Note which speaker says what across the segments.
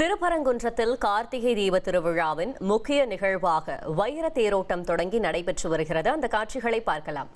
Speaker 1: திருப்பரங்குன்றத்தில் கார்த்திகை தீப திருவிழாவின் முக்கிய நிகழ்வாக வைர தேரோட்டம் தொடங்கி நடைபெற்று வருகிறது. அந்த காட்சிகளை பார்க்கலாம்.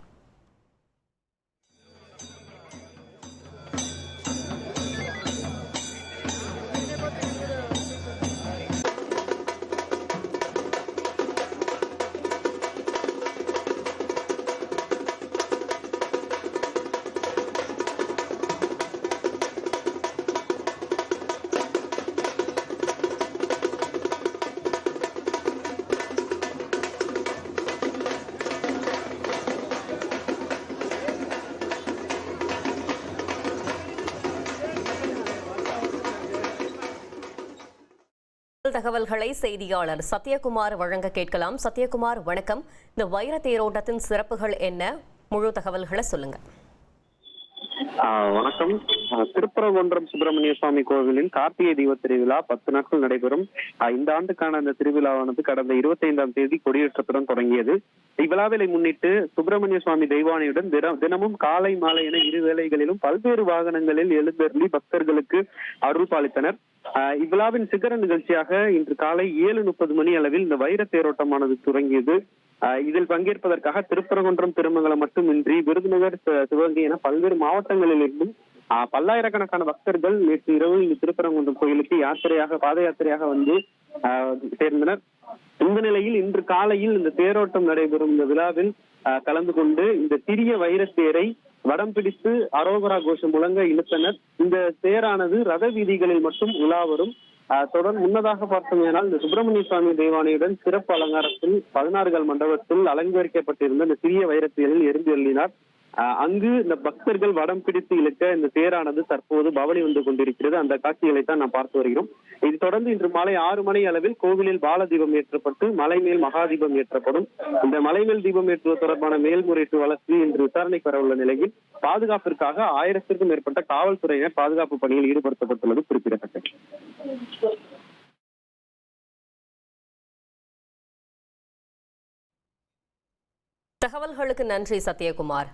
Speaker 1: தகவல்களை செய்தியாளர் சத்யகுமார் வழங்க கேட்கலாம். சத்யகுமார், வணக்கம். இந்த வைர தேரோட்டத்தின் சிறப்புகள் என்ன? முழு தகவல்களை சொல்லுங்க.
Speaker 2: வணக்கம். திருப்பரங்குன்றம் சுப்பிரமணிய சுவாமி கோவிலின் கார்த்திகை தீப திருவிழா 10 நாட்கள் நடைபெறும். இந்த ஆண்டுக்கான அந்த திருவிழாவானது கடந்த 25ஆம் தேதி கொடியேற்றத்துடன் தொடங்கியது. இவ்விழாவிலை முன்னிட்டு சுப்பிரமணிய சுவாமி தெய்வானையுடன் தினமும் காலை மாலை என இரு வேளைகளிலும் பல்வேறு வாகனங்களில் எழுந்தருளி பக்தர்களுக்கு அருள் பாலித்தனர். இவ்விழாவின் சிகர நிகழ்ச்சியாக இன்று காலை 7:30 மணி அளவில் இந்த வைர தேரோட்டமானது தொடங்கியது. இதில் பங்கேற்பதற்காக திருப்பரங்குன்றம், திருமங்கலம் மட்டுமின்றி விருதுநகர், சிவகங்கை என பல்வேறு மாவட்டங்களில் இருந்தும் பல்லாயிரக்கணக்கான பக்தர்கள் நேற்று இரவு இந்த திருப்பரங்குன்றம் கோயிலுக்கு பாத யாத்திரையாக வந்து சேர்ந்தனர். இந்த நிலையில் இன்று காலையில் இந்த தேரோட்டம் நடைபெறும் இந்த விழாவில் கலந்து கொண்டு இந்த சிறிய வைரத்தேரை வடம் பிடித்து அரோகரா கோஷம் முழங்க இழுத்தனர். இந்த தேரானது ரத வீதிகளில் மட்டும் உலா வரும். தொடர்ந்து முன்னதாக பார்த்தோமேனால் இந்த சுப்பிரமணிய சுவாமி தெய்வானையுடன் சிறப்பு அலங்காரத்தில் 16 கால் மண்டபத்தில் அலங்கரிக்கப்பட்டிருந்த இந்த சிறிய வைரத்தேரில் எழுந்தருளினார். அங்கு இந்த பக்தர்கள் வடம் பிடித்து இழுக்க இந்த தேரானது தற்போது பவனி வந்து கொண்டிருக்கிறது. அந்த காட்சிகளை தான் நாம் பார்த்து வருகிறோம். இது தொடர்ந்து இன்று மாலை 6 மணி அளவில் கோவிலில் பால தீபம் ஏற்றப்பட்டு மலைமேல் மகாதீபம் ஏற்றப்படும். இந்த மலைமேல் தீபம் ஏற்றுவது தொடர்பான மேல்முறையீட்டு வழக்கு இன்று விசாரணைக்கு வரவுள்ள நிலையில் பாதுகாப்பிற்காக 1000த்திற்கும் மேற்பட்ட காவல்துறையினர் பாதுகாப்பு பணியில் ஈடுபடுத்தப்பட்டுள்ளது குறிப்பிடத்தக்கது.
Speaker 1: தகவல்களுக்கு நன்றி சத்யகுமார்.